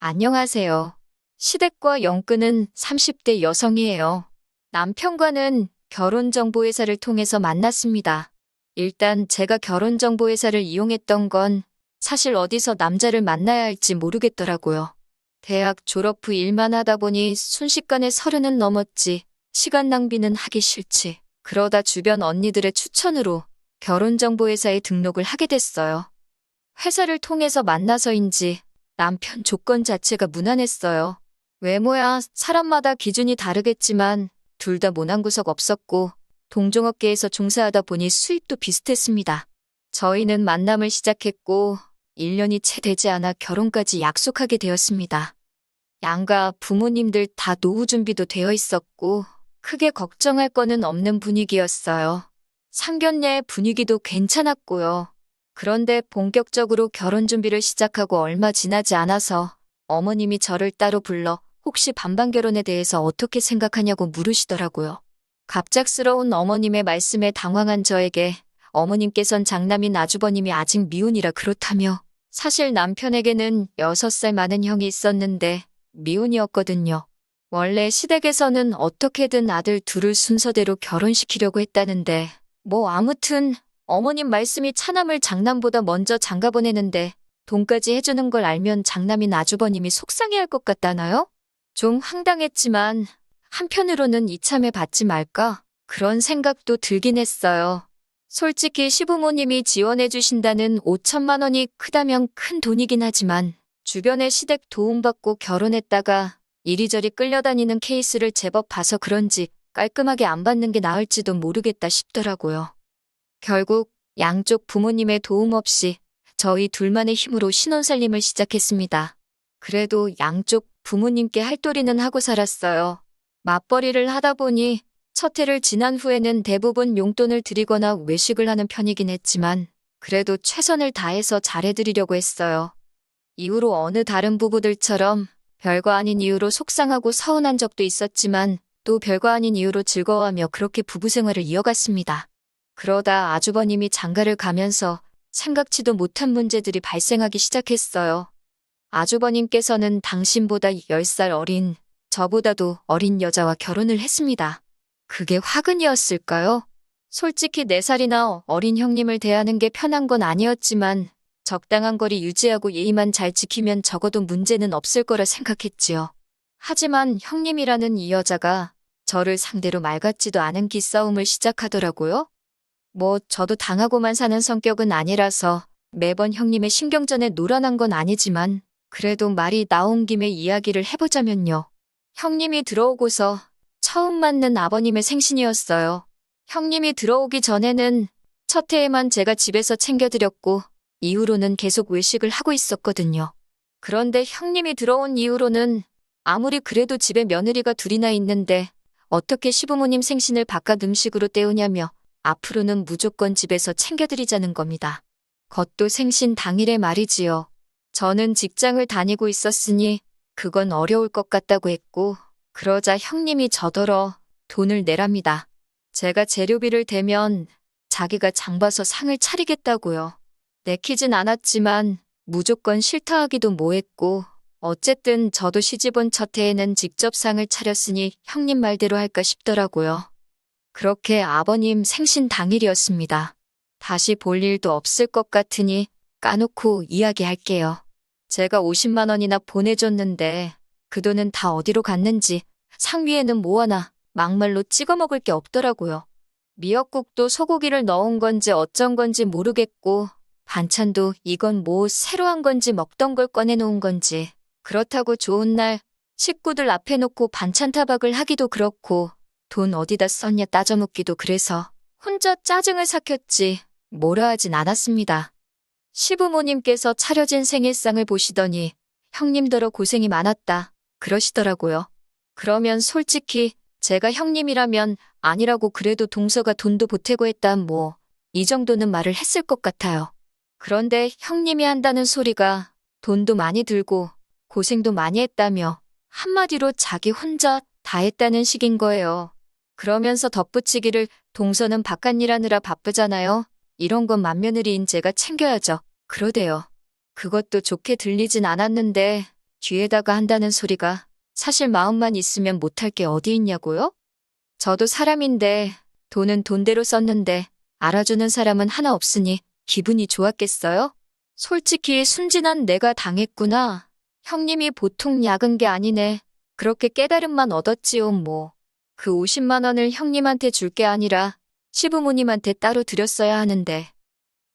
안녕하세요. 시댁과 영근은 30대 여성이에요. 남편과는 결혼정보회사를 통해서 만났습니다. 일단 제가 결혼정보회사를 이용했던 건 사실 어디서 남자를 만나야 할지 모르겠더라고요. 대학 졸업 후 일만 하다 보니 순식간에 30은 넘었지. 시간 낭비는 하기 싫지. 그러다 주변 언니들의 추천으로 결혼정보회사에 등록을 하게 됐어요. 회사를 통해서 만나서인지 남편 조건 자체가 무난했어요. 외모야 사람마다 기준이 다르겠지만 둘 다 모난 구석 없었고 동종업계에서 종사하다 보니 수입도 비슷했습니다. 저희는 만남을 시작했고 1년이 채 되지 않아 결혼까지 약속하게 되었습니다. 양가 부모님들 다 노후 준비도 되어 있었고 크게 걱정할 거는 없는 분위기였어요. 상견례 분위기도 괜찮았고요. 그런데 본격적으로 결혼 준비를 시작하고 얼마 지나지 않아서 어머님이 저를 따로 불러 혹시 반반 결혼에 대해서 어떻게 생각하냐고 물으시더라고요. 갑작스러운 어머님의 말씀에 당황한 저에게 어머님께선 장남인 아주버님이 아직 미혼이라 그렇다며 사실 남편에게는 6살 많은 형이 있었는데 미혼이었거든요. 원래 시댁에서는 어떻게든 아들 둘을 순서대로 결혼시키려고 했다는데 뭐 아무튼 어머님 말씀이 차남을 장남보다 먼저 장가보내는데 돈까지 해주는 걸 알면 장남인 아주버님이 속상해할 것 같다나요? 좀 황당했지만 한편으로는 이참에 받지 말까? 그런 생각도 들긴 했어요. 솔직히 시부모님이 지원해 주신다는 5천만 원이 크다면 큰 돈이긴 하지만 주변에 시댁 도움받고 결혼했다가 이리저리 끌려다니는 케이스를 제법 봐서 그런지 깔끔하게 안 받는 게 나을지도 모르겠다 싶더라고요. 결국 양쪽 부모님의 도움 없이 저희 둘만의 힘으로 신혼살림을 시작했습니다. 그래도 양쪽 부모님께 할도리는 하고 살았어요. 맞벌이를 하다 보니 첫 해를 지난 후에는 대부분 용돈을 드리거나 외식을 하는 편이긴 했지만 그래도 최선을 다해서 잘해드리려고 했어요. 이후로 어느 다른 부부들처럼 별거 아닌 이유로 속상하고 서운한 적도 있었지만 또 별거 아닌 이유로 즐거워하며 그렇게 부부 생활을 이어갔습니다. 그러다 아주버님이 장가를 가면서 생각지도 못한 문제들이 발생하기 시작했어요. 아주버님께서는 당신보다 10살 어린, 저보다도 어린 여자와 결혼을 했습니다. 그게 화근이었을까요? 솔직히 4살이나 어린 형님을 대하는 게 편한 건 아니었지만 적당한 거리 유지하고 예의만 잘 지키면 적어도 문제는 없을 거라 생각했지요. 하지만 형님이라는 이 여자가 저를 상대로 말 같지도 않은 기싸움을 시작하더라고요. 뭐 저도 당하고만 사는 성격은 아니라서 매번 형님의 신경전에 놀아난 건 아니지만 그래도 말이 나온 김에 이야기를 해보자면요. 형님이 들어오고서 처음 맞는 아버님의 생신이었어요. 형님이 들어오기 전에는 첫 해에만 제가 집에서 챙겨드렸고 이후로는 계속 외식을 하고 있었거든요. 그런데 형님이 들어온 이후로는 아무리 그래도 집에 며느리가 둘이나 있는데 어떻게 시부모님 생신을 바깥 음식으로 때우냐며 앞으로는 무조건 집에서 챙겨드리자는 겁니다. 그것도 생신 당일에 말이지요. 저는 직장을 다니고 있었으니 그건 어려울 것 같다고 했고 그러자 형님이 저더러 돈을 내랍니다. 제가 재료비를 대면 자기가 장 봐서 상을 차리겠다고요. 내키진 않았지만 무조건 싫다 하기도 뭐했고 어쨌든 저도 시집온 첫 해에는 직접 상을 차렸으니 형님 말대로 할까 싶더라고요. 그렇게 아버님 생신 당일이었습니다. 다시 볼 일도 없을 것 같으니 까놓고 이야기할게요. 제가 50만 원이나 보내줬는데 그 돈은 다 어디로 갔는지 상위에는 뭐 하나 막말로 찍어 먹을 게 없더라고요. 미역국도 소고기를 넣은 건지 어쩐 건지 모르겠고 반찬도 이건 뭐 새로 한 건지 먹던 걸 꺼내놓은 건지 그렇다고 좋은 날 식구들 앞에 놓고 반찬 타박을 하기도 그렇고 돈 어디다 썼냐 따져묻기도 그래서 혼자 짜증을 삭혔지 뭐라 하진 않았습니다. 시부모님께서 차려진 생일상을 보시더니 형님더러 고생이 많았다 그러시더라고요. 그러면 솔직히 제가 형님이라면 아니라고 그래도 동서가 돈도 보태고 했다 뭐 이 정도는 말을 했을 것 같아요. 그런데 형님이 한다는 소리가 돈도 많이 들고 고생도 많이 했다며 한마디로 자기 혼자 다 했다는 식인 거예요. 그러면서 덧붙이기를 동서는 바깥일 하느라 바쁘잖아요. 이런 건 맏며느리인 제가 챙겨야죠. 그러대요. 그것도 좋게 들리진 않았는데 뒤에다가 한다는 소리가 사실 마음만 있으면 못할 게 어디 있냐고요? 저도 사람인데 돈은 돈대로 썼는데 알아주는 사람은 하나 없으니 기분이 좋았겠어요? 솔직히 순진한 내가 당했구나. 형님이 보통 약은 게 아니네. 그렇게 깨달음만 얻었지요, 뭐. 그 50만 원을 형님한테 줄 게 아니라 시부모님한테 따로 드렸어야 하는데.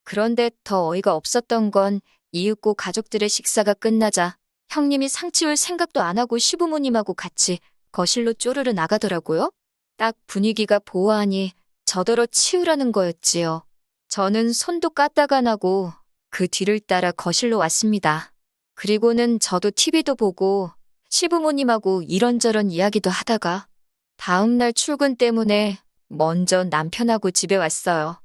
그런데 더 어이가 없었던 건 이윽고 가족들의 식사가 끝나자 형님이 상 치울 생각도 안 하고 시부모님하고 같이 거실로 쪼르르 나가더라고요. 딱 분위기가 보아하니 저더러 치우라는 거였지요. 저는 손도 까딱 안 하고 그 뒤를 따라 거실로 왔습니다. 그리고는 저도 TV도 보고 시부모님하고 이런저런 이야기도 하다가 다음날 출근 때문에 먼저 남편하고 집에 왔어요.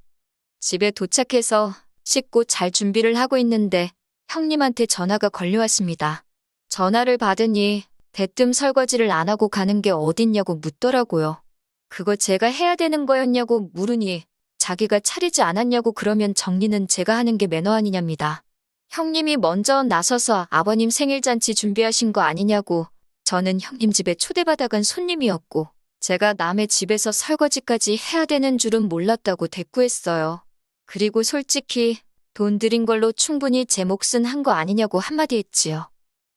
집에 도착해서 씻고 잘 준비를 하고 있는데 형님한테 전화가 걸려왔습니다. 전화를 받으니 대뜸 설거지를 안 하고 가는 게 어딨냐고 묻더라고요. 그거 제가 해야 되는 거였냐고 물으니 자기가 차리지 않았냐고 그러면 정리는 제가 하는 게 매너 아니냐입니다. 형님이 먼저 나서서 아버님 생일잔치 준비하신 거 아니냐고. 저는 형님 집에 초대받아간 손님이었고 제가 남의 집에서 설거지까지 해야 되는 줄은 몰랐다고 대꾸했어요. 그리고 솔직히 돈 들인 걸로 충분히 제 몫은 한 거 아니냐고 한마디 했지요.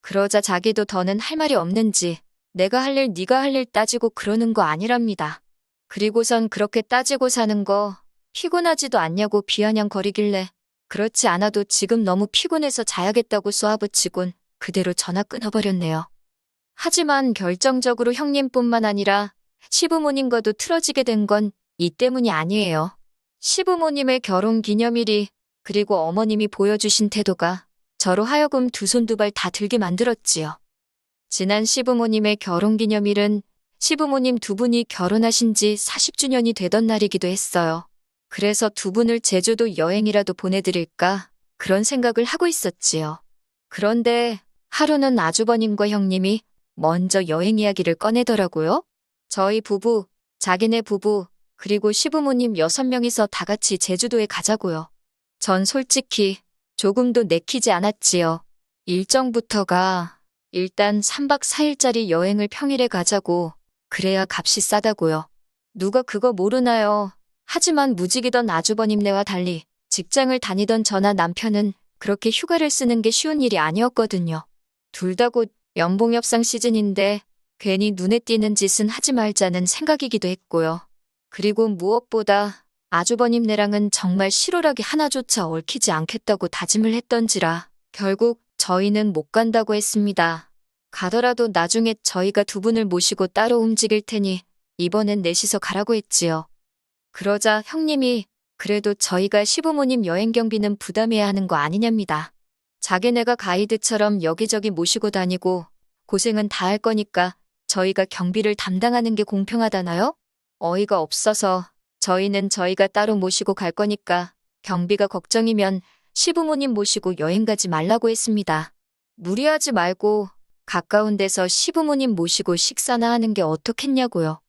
그러자 자기도 더는 할 말이 없는지 내가 할 일 네가 할 일 따지고 그러는 거 아니랍니다. 그리고선 그렇게 따지고 사는 거 피곤하지도 않냐고 비아냥거리길래 그렇지 않아도 지금 너무 피곤해서 자야겠다고 쏘아붙이곤 그대로 전화 끊어버렸네요. 하지만 결정적으로 형님뿐만 아니라 시부모님과도 틀어지게 된 건 이 때문이 아니에요. 시부모님의 결혼 기념일이 그리고 어머님이 보여주신 태도가 저로 하여금 두 손 두 발 다 들게 만들었지요. 지난 시부모님의 결혼 기념일은 시부모님 두 분이 결혼하신 지 40주년이 되던 날이기도 했어요. 그래서 두 분을 제주도 여행이라도 보내드릴까 그런 생각을 하고 있었지요. 그런데 하루는 아주버님과 형님이 먼저 여행 이야기를 꺼내더라고요. 저희 부부, 자기네 부부, 그리고 시부모님 6명이서 다 같이 제주도에 가자고요. 전 솔직히 조금도 내키지 않았지요. 일정부터가 일단 3박 4일짜리 여행을 평일에 가자고. 그래야 값이 싸다고요. 누가 그거 모르나요? 하지만 무직이던 아주버님네와 달리 직장을 다니던 저나 남편은 그렇게 휴가를 쓰는 게 쉬운 일이 아니었거든요. 둘 다 곧 연봉 협상 시즌인데 괜히 눈에 띄는 짓은 하지 말자는 생각이기도 했고요. 그리고 무엇보다 아주버님네랑은 정말 실오라기 하나조차 얽히지 않겠다고 다짐을 했던지라 결국 저희는 못 간다고 했습니다. 가더라도 나중에 저희가 두 분을 모시고 따로 움직일 테니 이번엔 넷이서 가라고 했지요. 그러자 형님이 그래도 저희가 시부모님 여행 경비는 부담해야 하는 거 아니냐입니다. 자기네가 가이드처럼 여기저기 모시고 다니고 고생은 다 할 거니까 저희가 경비를 담당하는 게 공평하다나요? 어이가 없어서 저희는 저희가 따로 모시고 갈 거니까 경비가 걱정이면 시부모님 모시고 여행 가지 말라고 했습니다. 무리하지 말고 가까운 데서 시부모님 모시고 식사나 하는 게 어떻겠냐고요.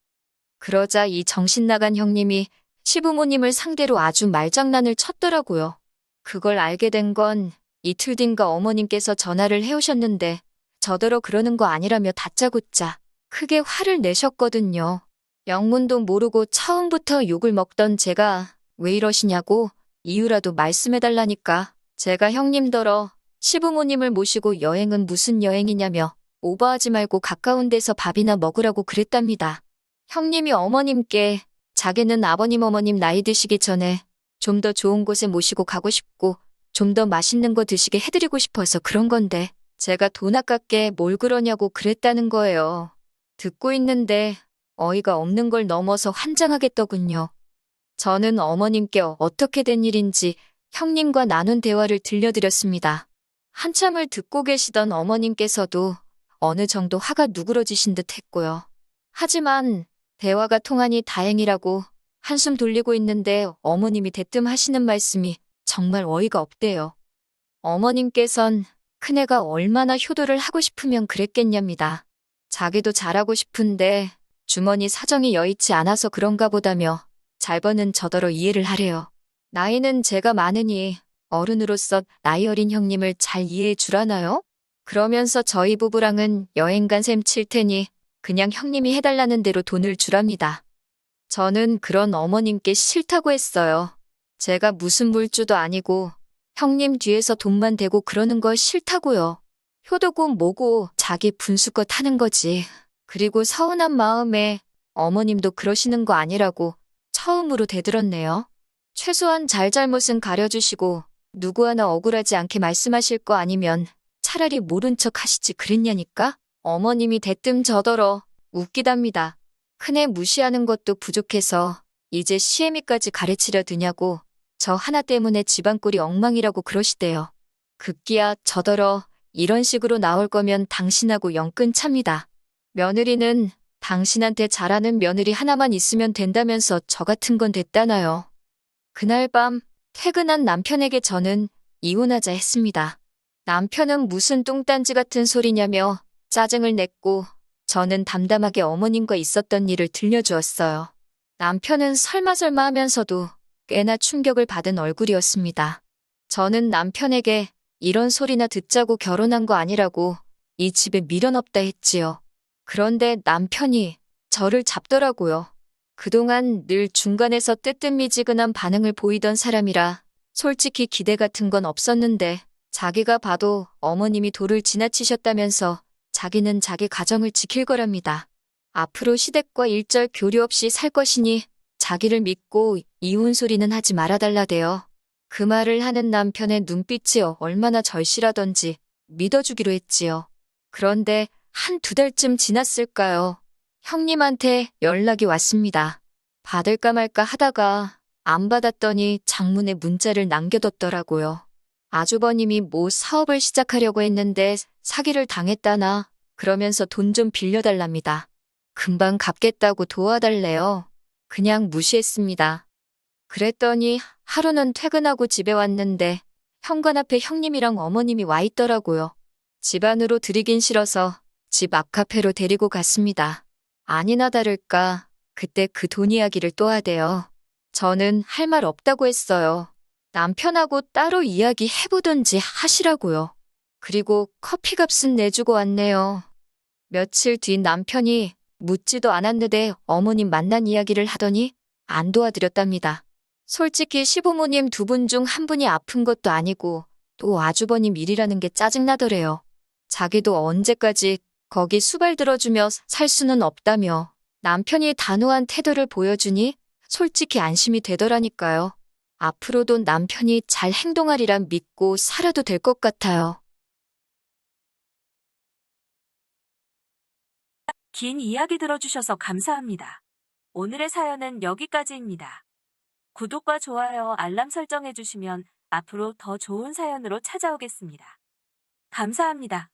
그러자 이 정신 나간 형님이 시부모님을 상대로 아주 말장난을 쳤더라고요. 그걸 알게 된 건 이틀 뒤인가 어머님께서 전화를 해오셨는데 저더러 그러는 거 아니라며 다짜고짜 크게 화를 내셨거든요. 영문도 모르고 처음부터 욕을 먹던 제가 왜 이러시냐고 이유라도 말씀해달라니까 제가 형님더러 시부모님을 모시고 여행은 무슨 여행이냐며 오버하지 말고 가까운 데서 밥이나 먹으라고 그랬답니다. 형님이 어머님께 자기는 아버님 어머님 나이 드시기 전에 좀 더 좋은 곳에 모시고 가고 싶고 좀 더 맛있는 거 드시게 해드리고 싶어서 그런 건데 제가 돈 아깝게 뭘 그러냐고 그랬다는 거예요. 듣고 있는데 어이가 없는 걸 넘어서 환장하겠더군요. 저는 어머님께 어떻게 된 일인지 형님과 나눈 대화를 들려드렸습니다. 한참을 듣고 계시던 어머님께서도 어느 정도 화가 누그러지신 듯 했고요. 하지만 대화가 통하니 다행이라고 한숨 돌리고 있는데 어머님이 대뜸 하시는 말씀이 정말 어이가 없대요. 어머님께선 큰애가 얼마나 효도를 하고 싶으면 그랬겠냐입니다. 자기도 잘하고 싶은데 주머니 사정이 여의치 않아서 그런가 보다며 잘 버는 저더러 이해를 하래요. 나이는 제가 많으니 어른으로서 나이 어린 형님을 잘 이해해 주라나요? 그러면서 저희 부부랑은 여행 간 셈 칠 테니 그냥 형님이 해달라는 대로 돈을 주랍니다. 저는 그런 어머님께 싫다고 했어요. 제가 무슨 물주도 아니고 형님 뒤에서 돈만 대고 그러는 거 싫다고요. 효도고 뭐고 자기 분수껏 하는 거지. 그리고 서운한 마음에 어머님도 그러시는 거 아니라고 처음으로 대들었네요. 최소한 잘잘못은 가려주시고 누구 하나 억울하지 않게 말씀하실 거 아니면 차라리 모른 척 하시지 그랬냐니까? 어머님이 대뜸 저더러 웃기답니다. 큰애 무시하는 것도 부족해서 이제 시애미까지 가르치려 드냐고 저 하나 때문에 집안 꼴이 엉망이라고 그러시대요. 급기야 저더러 이런 식으로 나올 거면 당신하고 영 끊찹니다. 며느리는 당신한테 잘하는 며느리 하나만 있으면 된다면서 저 같은 건 됐다나요. 그날 밤 퇴근한 남편에게 저는 이혼하자 했습니다. 남편은 무슨 뚱딴지 같은 소리냐며 짜증을 냈고 저는 담담하게 어머님과 있었던 일을 들려주었어요. 남편은 설마 하면서도 꽤나 충격을 받은 얼굴이었습니다. 저는 남편에게 이런 소리나 듣자고 결혼한 거 아니라고 이 집에 미련 없다 했지요. 그런데 남편이 저를 잡더라고요. 그동안 늘 중간에서 뜨뜻미지근한 반응을 보이던 사람이라 솔직히 기대 같은 건 없었는데 자기가 봐도 어머님이 도를 지나치셨다면서 자기는 자기 가정을 지킬 거랍니다. 앞으로 시댁과 일절 교류 없이 살 것이니 자기를 믿고 이혼 소리는 하지 말아달라대요. 그 말을 하는 남편의 눈빛이 얼마나 절실하던지 믿어주기로 했지요. 그런데 한두 달쯤 지났을까요? 형님한테 연락이 왔습니다. 받을까 말까 하다가 안 받았더니 장문에 문자를 남겨뒀더라고요. 아주버님이 뭐 사업을 시작하려고 했는데 사기를 당했다나 그러면서 돈 좀 빌려달랍니다. 금방 갚겠다고 도와달래요. 그냥 무시했습니다. 그랬더니 하루는 퇴근하고 집에 왔는데 현관 앞에 형님이랑 어머님이 와 있더라고요. 집 안으로 들이긴 싫어서 집 앞 카페로 데리고 갔습니다. 아니나 다를까 그때 그 돈 이야기를 또 하대요. 저는 할 말 없다고 했어요. 남편하고 따로 이야기해보든지 하시라고요. 그리고 커피값은 내주고 왔네요. 며칠 뒤 남편이 묻지도 않았는데 어머님 만난 이야기를 하더니 안 도와드렸답니다. 솔직히 시부모님 두 분 중 한 분이 아픈 것도 아니고 또 아주버님 일이라는 게 짜증나더래요. 자기도 언제까지 거기 수발 들어주며 살 수는 없다며 남편이 단호한 태도를 보여주니 솔직히 안심이 되더라니까요. 앞으로도 남편이 잘 행동하리란 믿고 살아도 될 것 같아요. 긴 이야기 들어주셔서 감사합니다. 오늘의 사연은 여기까지입니다. 구독과 좋아요, 알람 설정해주시면 앞으로 더 좋은 사연으로 찾아오겠습니다. 감사합니다.